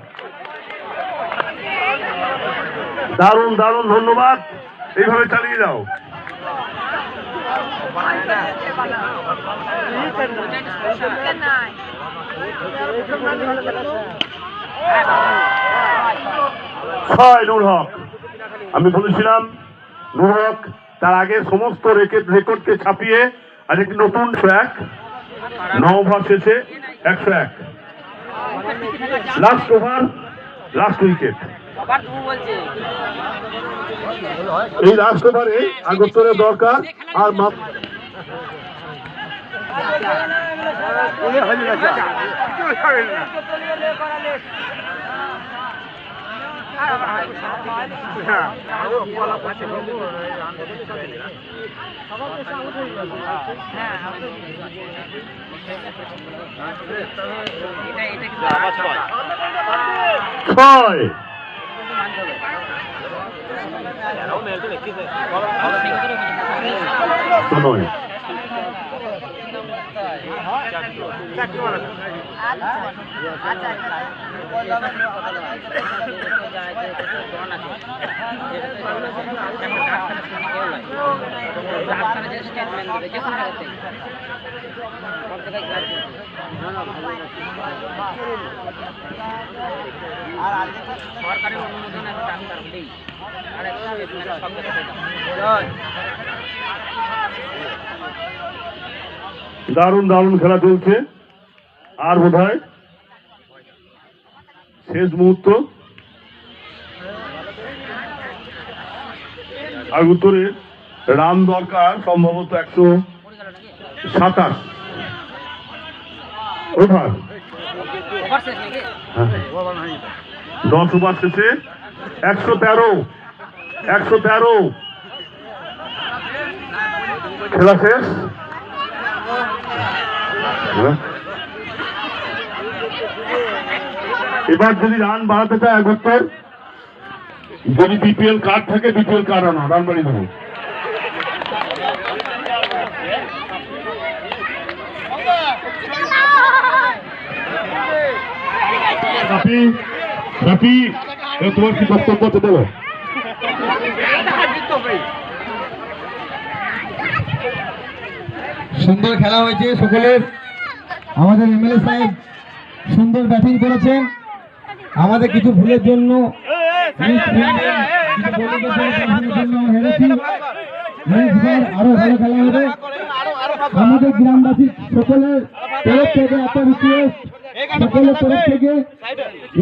দারুণ দারুণ, ধন্যবাদ। এইভাবে চালিয়ে যাও। ছয় নূর হক। আমি বলেছিলাম নূর হক তার আগে সমস্ত রেকর্ডকে ছাপিয়ে আজ একটি নতুন 101, 9 ওভার শেষে 101। Last over, last wicket. এই লাস্ট ওভারে আগস্টের দরকার আর ছয়। নয়। সরকারের অনুমোদন আছে ডাক্তার হলেই আর দারুণ দারুণ খেলা চলছে। আর বোধহয় শেষ মুহূর্ত। আর উত্তরে রান দরকার সম্ভবত 127 ওভার। 10 ওভার শেষে 113 খেলা শেষ। এবার যদি রান বাড়াতে চায় একবার, যদি বিপিএল কার্ড থাকে বিপিএল কার্ড আনো, রান বাড়িয়ে দেবো। রাফি, তোমার কি বক্তব্য আছে বলো। সুন্দর খেলা হয়েছে সকলের। আমাদের এমএলএ সাহেব সুন্দর ব্যাটিং করেছেন। আমাদের কিছু ভুলের জন্য আরো ভালো খেলা হবে। আমাদের গ্রামবাসী সকলের তরফ থেকে একটা রিকোয়েস্ট, সকলের তরফ থেকে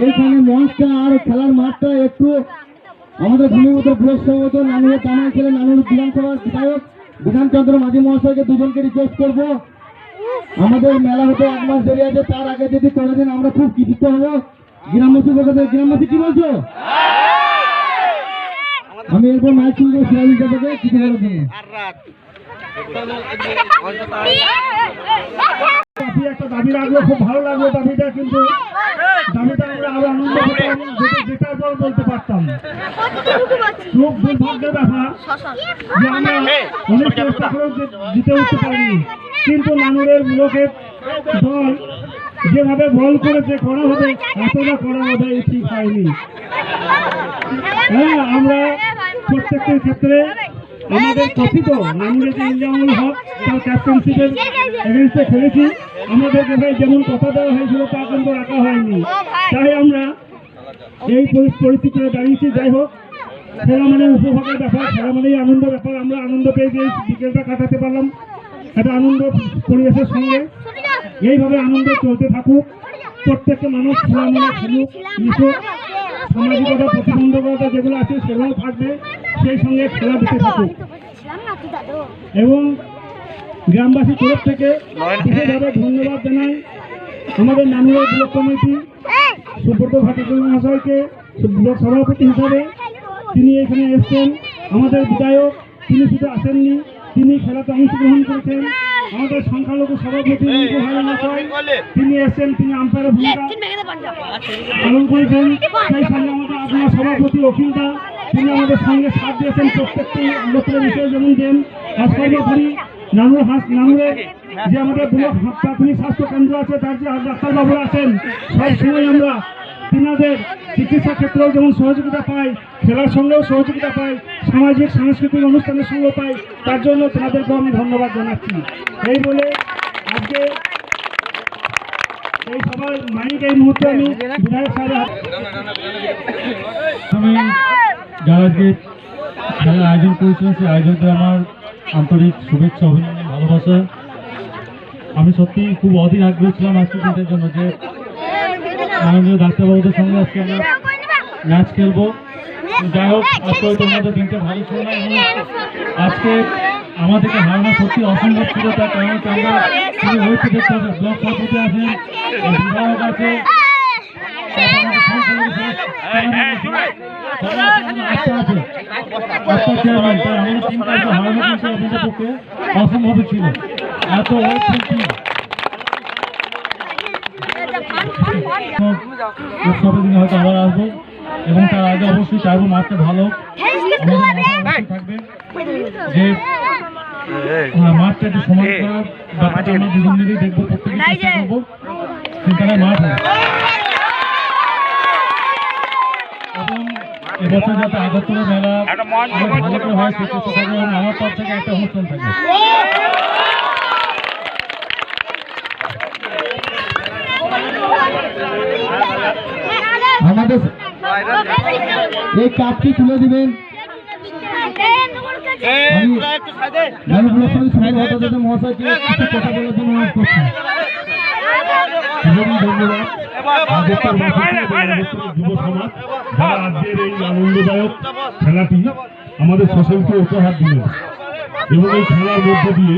এইখানে মঞ্চটা আর খেলার মাঠটা একটু আমাদের ভূমিগত পুরস্কার মতো নানুরের দামাল ছিলেন, নানুর বিধানসভার বিধায়ক বিধানচন্দ্র মাঝি মহাশয়কে দুজনকে রিকোয়েস্ট করবো, আমাদের মেলা হতে 1 মাস দেরি আছে, তার আগে যদি করে দেন আমরা খুব কৃতিত্ব হবো। গ্রামবাসী বলতে, গ্রামবাসী কি বলছো? আমি এরপর ম্যাচ শুনবো সিরাজুল থেকে কিছু বলার জন্য। একটা দাবি রাখলো, খুব ভালো লাগলো দাবিটা, কিন্তু দাবিটা আমরা আরো আনন্দ পেতাম যেটার পর বলতে পারতাম। খুব দুর্ভাগ্যের ব্যাপার যে আমরা অনেক চেষ্টা করেও জিতে উঠতে পারিনি, কিন্তু নানুরের ব্লকের দল যেভাবে বল করেছে করা হবে এতটা করা হবে ঠিক হয়নি। হ্যাঁ, আমরা প্রত্যেকটা ক্ষেত্রে আমাদের কথিত নানুরের যে ইনজামুল হক তার ক্যাপ্টেনশিপের এগেইনস্টে খেলেছি। আমাদেরকে যেমন কথা দেওয়া হয়েছিল তা কিন্তু রাখা হয়নি, তাই আমরা এই পরিস্থিতিতে দাঁড়িয়েছি। যাই হোক, খেলা মানে উপভোগের ব্যাপার, খেলা মানেই আনন্দ ব্যাপার। আমরা আনন্দ পেয়ে যে বিকেলটা কাটাতে পারলাম একটা আনন্দ পরিবেশের সঙ্গে। এইভাবে আনন্দ চলতে থাকুক, প্রত্যেকটা মানুষ খেলা মানে খেলুক, মিশুক, সামাজিকতা প্রতিবন্ধকতা যেগুলো আছে সেগুলো থাকবে, সেই সঙ্গে খেলা দিতে থাকুক। এবং গ্রামবাসীর তরফ থেকে বিশেষভাবে ধন্যবাদ জানাই আমাদের নানুরের ব্লক কমিটি সুব্রত ভট্টাচার্য মহাশয়কে ব্লক সভাপতি হিসাবে তিনি এখানে এসছেন। আমাদের বিধায়ক তিনি শুধু আসেননি, তিনি খেলাতে অংশগ্রহণ করেছেন। আমাদের সংখ্যালঘু সভাপতি রিঙ্কু ভাই মহাশয় তিনি এসেছেন, তিনি আম্পায়ারের ভূমিকা পালন করেছেন। সেই সঙ্গে আমাদের আপনার সভাপতি অখিলদা তিনি আমাদের সঙ্গে সাথ দিয়েছেন প্রত্যেকটি লোকের বিষয়ে, যেমন দেন আর সর্বোপরি নানুরে যে আমাদের ব্লক প্রাথমিক স্বাস্থ্য কেন্দ্র আছে তার যে ডাক্তারবাবুরা আছেন, সব সময় আমরা তিনাদের চিকিৎসা ক্ষেত্রেও যেমন সহযোগিতা পাই, খেলার সঙ্গেও সহযোগিতা পাই, সামাজিক সাংস্কৃতিক অনুষ্ঠানের সঙ্গে পাই, তার জন্য তেনাদেরকেও আমি ধন্যবাদ জানাচ্ছি। এই বলে আজকে এই সবার মাইক এই মুহূর্তে আমি বিধায়ক সাহেবের আমি যারা আজকে খেলার আয়োজন করেছিলেন সেই আয়োজনকে আমার আন্তরিক শুভেচ্ছা, অভিনন্দন, ভালোবাসা। আমি সত্যি খুব অধীর আগ্রহ ছিলাম আজকে দিনটার জন্য যে মাননীয় ডাক্তারবাবুদের সঙ্গে আজকে আমরা ম্যাচ খেলবো। যাই হোক, আজকে হয়তো আমাদের দিনটা ভালো ছিল না এবং আজকে আমাদেরকে হারানো সত্যি অসম্ভব ছিল। তার কারণ হচ্ছে আমরা তিনি হয়েছে দেখতে হবে ব্লক সভাপতি আছেন, বিধায়ক আছে, অসম্ভব ছিল এত উৎসবের দিনে হয়তো আবার আসবো এবং তার আগে অবশ্যই চাইবো মাঠটা ভালো থাকবে, যে মাঠটা একটু সমান করার ব্যাপারটা আমরা দুজন মিলেই দেখবো, প্রত্যেকে চেষ্টা করবো সেখানে মাঠ হয় এবং এবছর যাতে আগরতলা মেলা ভালো করে হয় সে চেষ্টা থাকবে এবং আমার তরফ থেকে একটা অনুষ্ঠান থাকবে। আমাদের এই কাপটি তুলে দিবেন। মহাশয়কে কিছু কথা বলার জন্য অনুরোধ করছি। যুব সমাজ যারা আজকের এই আনন্দদায়ক খেলাটি আমাদের সকলকে উপহার দিলেন এবং এই খেলার মধ্য দিয়ে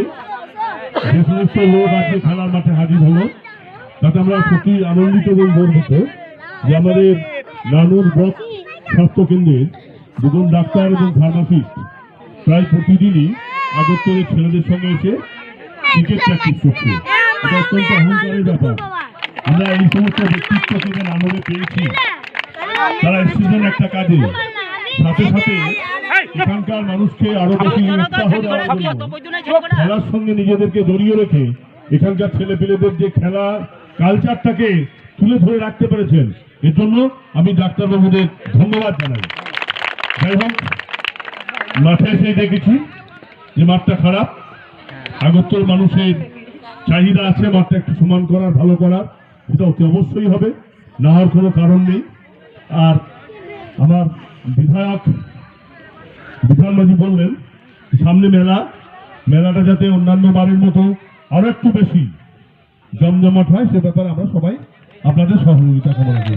যে সমস্ত লোক আজকে খেলার মাঠে হাজির হলো তাতে আমরা সত্যি আনন্দিত এবং গর্বিত যে আমাদের নানুর ব্লক স্বাস্থ্য কেন্দ্রের দুজন ডাক্তার এবং ফার্মাসিস্ট প্রায় প্রতিদিনই আগরতলার ছেলেদের সঙ্গে এসে ক্রিকেট প্র্যাকটিস করছে। এটা অত্যন্ত অহংকারের ব্যাপার। আমরা এই সমস্ত ব্যক্তিত্বকে যে নানুরে পেয়েছি, তারা এসেছেন একটা কাজে, সাথে সাথে এখানকার মানুষকে আরো বেশি উৎসাহ দেওয়ার জন্য খেলার সঙ্গে নিজেদেরকে জড়িয়ে রেখে এখানকার ছেলেপেলেদের যে খেলা কালচারটাকে তুলে ধরে রাখতে পেরেছেন, এর জন্য আমি ডাক্তারবাবুদের ধন্যবাদ জানাই। যাই হোক, মাঠে এসে দেখেছি যে মাঠটা খারাপ, আগরতলার মানুষের চাহিদা আছে মাঠটা একটু সমান করার, ভালো করার, এটা অতি অবশ্যই হবে, না হওয়ার কোনো কারণ নেই। আর আমার বিধায়ক বিধানবাজি বললেন সামনে মেলাটা যাতে অন্যান্য বারের মতো আরো একটু বেশি জমজমাট হয়, সে ব্যাপারে আমরা সবাই আপনাদের সহযোগিতা কামনা করি।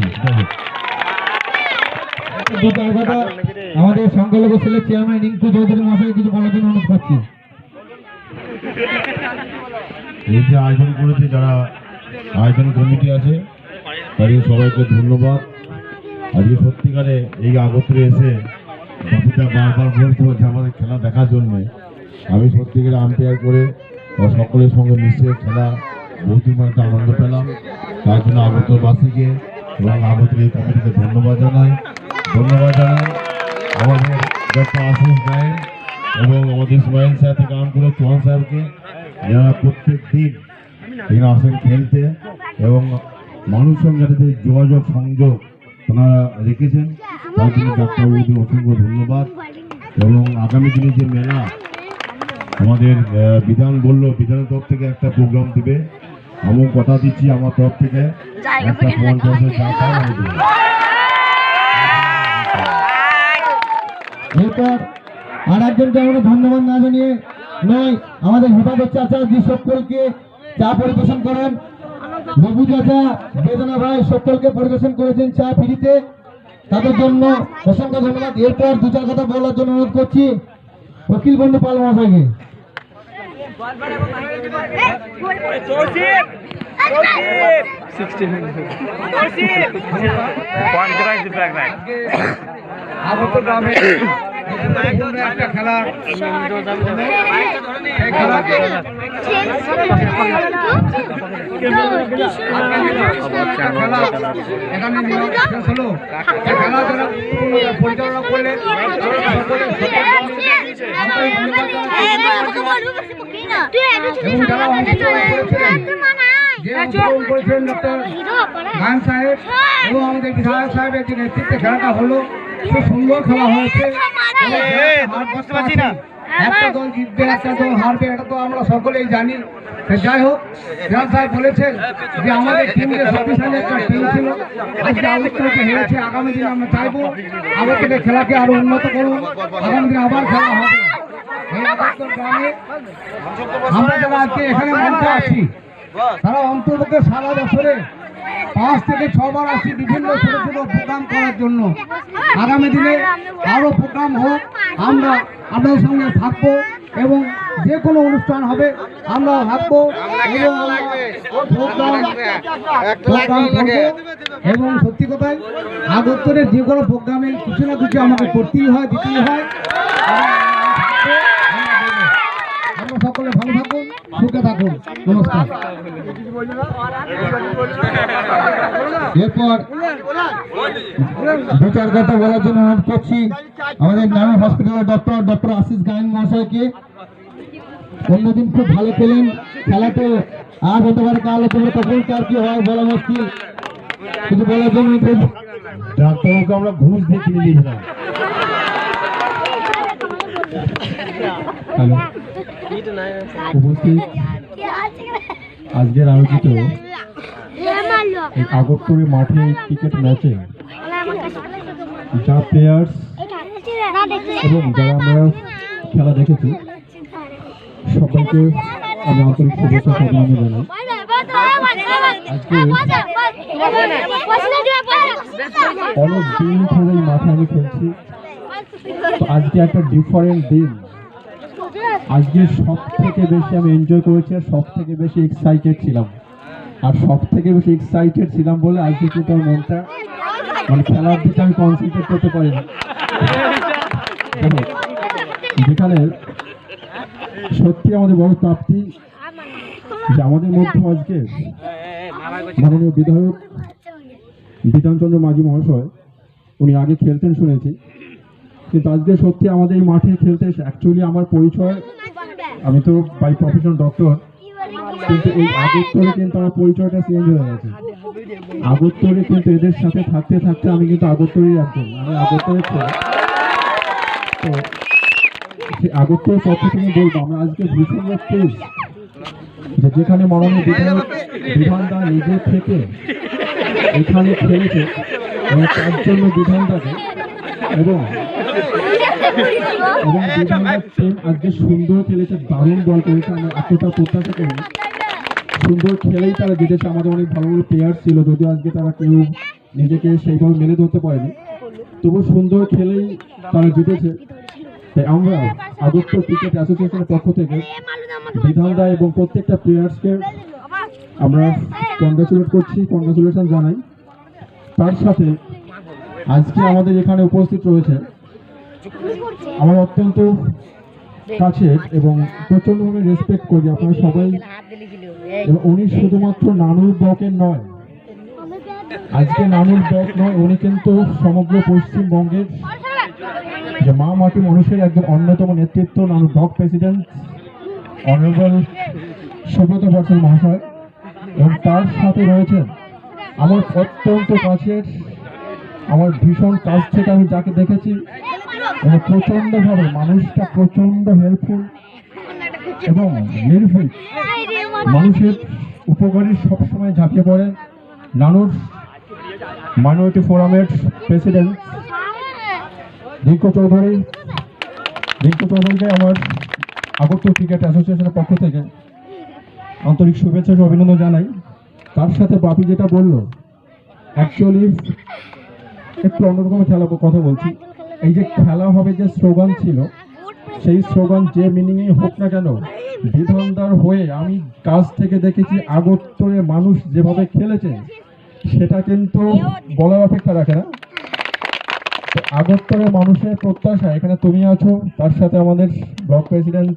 আমাদের সংখ্যালঘু ছেলে চেয়ারম্যান রিঙ্কু চৌধুরী মহাশয় কিছু বলার জন্য অনুরোধ করছি। এই যে আয়োজন করেছে, যারা আয়োজন কমিটি আছে তাদের সবাইকে ধন্যবাদ। আজকে সত্যিকারে এই আগরতলা এসে বাপিটা বারবার বলতে হচ্ছে আমাদের খেলা দেখার জন্য। আমি সত্যিকারে আম্পায়ার করে সকলের সঙ্গে মিশে খেলা বহুত একটা আনন্দ পেলাম। তার জন্য আগরতলাবাসীকে এবং আগরতলা এই কমিটিকে ধন্যবাদ জানাই। আমাদের ডক্টর আশিস গায়েন এবং আমাদের ইসমাইল সাহেব থেকে আরম্ভ করে চৌহান সাহেবকে, যারা প্রত্যেক দিন এখানে আসেন খেলতে এবং মানুষের সঙ্গে যে যোগাযোগ সংযোগ ওনারা রেখেছেন, তার জন্য ডাক্তারবাবুদের অসংখ্য ধন্যবাদ। এবং আগামী দিনে যে মেলা আমাদের বিধান বললো, বিধানের তরফ থেকে একটা প্রোগ্রাম দিবে, আমিও কথা দিচ্ছি আমার তরফ থেকে একটা 50 যা পাই আমি দেবো। এরপর আর একজনকে আমরা ধন্যবাদ না জানিয়ে নয়, আমাদের হেফাজত চাচা যে সকলকে চা পরিবেশন করেন, বাবু চাচা, বেদনা ভাই সকলকে পরিবেশন করেছেন চা ফ্রিতে, তাদের জন্য অসংখ্য ধন্যবাদ। এরপর দু চার কথা বলার জন্য অনুরোধ করছি অখিল বন্ধু পাল মহাশয়কে। একটা খেলা এখানে শেষ হলো খেলা পরিচালনা করলেন এবং যারা অংশগ্রহণ করেছিলেন ডক্টর গান সাহেব এবং আমাদের বিধায়ক সাহেবের যে নেতৃত্বে খেলাটা হলো খুব সুন্দর খেলা হয়েছে। একটা দল জিতবে একটা দল হারবে এটা তো আমরা সকলেই জানি। যাই হোক বিধায়ক সাহেব বলেছেন যে আমাদের টিমকে শক্তিশালী একটা টিম ছিল, আজকে আগরতলাকে হেরেছে। আগামী দিনে আমরা চাইবো আগরতলা খেলাকে আরো উন্নত করুন, আগামী দিনে আবার খেলা হবে। এই আগরতলা গ্রামে আমরা যারা আজকে এখানে মঞ্চে আছি তারা অন্ততপক্ষে সারা বছরে 5 থেকে 6 বার আসছি বিভিন্ন ছোট ছোট প্রোগ্রাম করার জন্য। আগামী দিনে আরো প্রোগ্রাম হোক, আমরা আপনাদের সঙ্গে থাকবো এবং যে কোনো অনুষ্ঠান হবে আমরা থাকবো এবং প্রোগ্রাম করবো। এবং সত্যি কথাই আগরতলার যে কোনো প্রোগ্রামে কিছু না কিছু আমাকে করতেই হয়, দিতেই হয়। আমরা সকলে ভালো থাকুন, সুখে থাকুন, নমস্কার। এরপর দু চার কথা বলার জন্য অনুরোধ করছি আমাদের নানা হসপিটালের ডক্টর আশিস গায়েন মহাশয়কে। অন্যদিন খুব ভালো খেলেন, খেলাতে আর হতে পারে কাল হতে পারে, কখন কার কি হয় বলা মুশকিল, কিন্তু বলার জন্য ডাক্তারবাবুকে আমরা ঘুষ দিয়ে কিনে দিয়েছিলাম। হ্যালো উপস্থিত আজকের আয়োজিত এই আগরতলা মাঠে ক্রিকেট ম্যাচে যা প্লেয়ার্স এবং যারা আমরা খেলা দেখেছি সবাইকে আমি আন্তরিক শুভেচ্ছা অভিনন্দন জানাই। আজকে অনেক দিন ধরে এই মাঠে আমি খেলছি, তো আজকে একটা ডিফারেন্ট দিন। আজকে সব থেকে বেশি আমি এনজয় করেছি আর সব থেকে বেশি এক্সাইটেড ছিলাম, আর সব থেকে বেশি এক্সাইটেড ছিলাম বলে আজকে কিন্তু আমার মনটা মানে খেলার দিকে আমি কনসেন্ট্রেট করতে পারিনি। যেখানে সত্যি আমাদের বড় প্রাপ্তি যে আমাদের মধ্যে আজকে মাননীয় বিধায়ক বিধানচন্দ্র মাঝি মহাশয়, উনি আগে খেলতেন শুনেছি, কিন্তু আজকে সত্যি আমাদের এই মাঠে খেলতে এসে অ্যাকচুয়ালি আমার পরিচয়, আমি তো বাই প্রফেশন ডক্টর, কিন্তু এই আগরতলা কিন্তু আমার পরিচয়টা চেঞ্জ হয়ে গেছে। আগরতলা কিন্তু এদের সাথে থাকতে থাকতে আমি কিন্তু আগরতলারই একজন, আমি আগরতলার ছেলে। তো সেই আগরতলার পক্ষ থেকে বলবো আমরা আজকে ভীষণ প্লিজ যে যেখানে মাননীয় বিধায়ক বিধানদা নিজে থেকে এখানে খেলেছে এবং তার জন্য বিধানদাকে এবং বিধানদার টিম আজকে সুন্দর খেলেছে, দারুণ বল করেছে, আমরা এতটা প্রত্যাশা করি। সুন্দর খেলেই তারা জিতেছে, আমাদের অনেক ভালো ভালো প্লেয়ার ছিল, যদিও আজকে তারা কেউ নিজেকে সেইভাবে মেলে ধরতে পারেনি, তবু সুন্দর খেলেই তারা জিতেছে। তাই আমরা আগরতলা ক্রিকেট অ্যাসোসিয়েশনের পক্ষ থেকে বিধানদা এবং প্রত্যেকটা প্লেয়ার্সকে আমরা কংগ্রাচুলেট করছি, কংগ্রাচুলেশন জানাই। তার সাথে আজকে আমাদের এখানে উপস্থিত রয়েছে আমার অত্যন্ত কাছের এবং প্রচন্ডভাবে রেসপেক্ট করি আপনারা সবাই, এবং উনি শুধুমাত্র নানুর ব্লকের নয়, আজকে নানুর ব্লক নয়, উনি কিন্তু সমগ্র পশ্চিমবঙ্গের যে মা মাটি মানুষের একজন অন্যতম নেতৃত্ব, নানুর ব্লক প্রেসিডেন্ট অনারেবল সুব্রত বর্ষণ মহাশয়, এবং তার সাথে রয়েছেন আমার অত্যন্ত কাছের, আমার ভীষণ কাছ থেকে আমি যাকে দেখেছি এবং প্রচন্ডভাবে মানুষটা প্রচন্ড হেল্পফুল এবং নির্ভীক, মানুষের উপকারী সবসময় ঝাঁপিয়ে পড়েন, নানুর মাইনরিটি ফোরামের প্রেসিডেন্ট রিঙ্কু চৌধুরীকে আমার আগরতলা ক্রিকেট অ্যাসোসিয়েশনের পক্ষ থেকে আন্তরিক শুভেচ্ছা ও অভিনন্দন জানাই। তার সাথে বাপি যেটা বললো, অ্যাকচুয়ালি একটু অন্যরকম খেলা কথা বলছি। এই যে খেলা হবে যে স্লোগান ছিল, সেই স্লোগান যে মিনিংয়ে হোক না কেন, বিধানদার হয়ে আমি কাছ থেকে দেখেছি আগরতলার মানুষ যেভাবে খেলেছে সেটা কিন্তু বলার অপেক্ষা রাখে না। আগরতলার মানুষের প্রত্যাশা, এখানে তুমি আছো, তার সাথে আমাদের ব্লক প্রেসিডেন্ট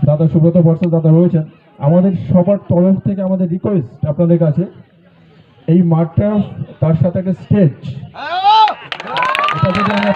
দাদা সুব্রত বর্ষা দাদা রয়েছেন। আমাদের সবার তরফ থেকে আমাদের রিকোয়েস্ট আপনাদের কাছে, এই মাঠটা তার সাথে একটা স্টেজ, এটা যদি আমরা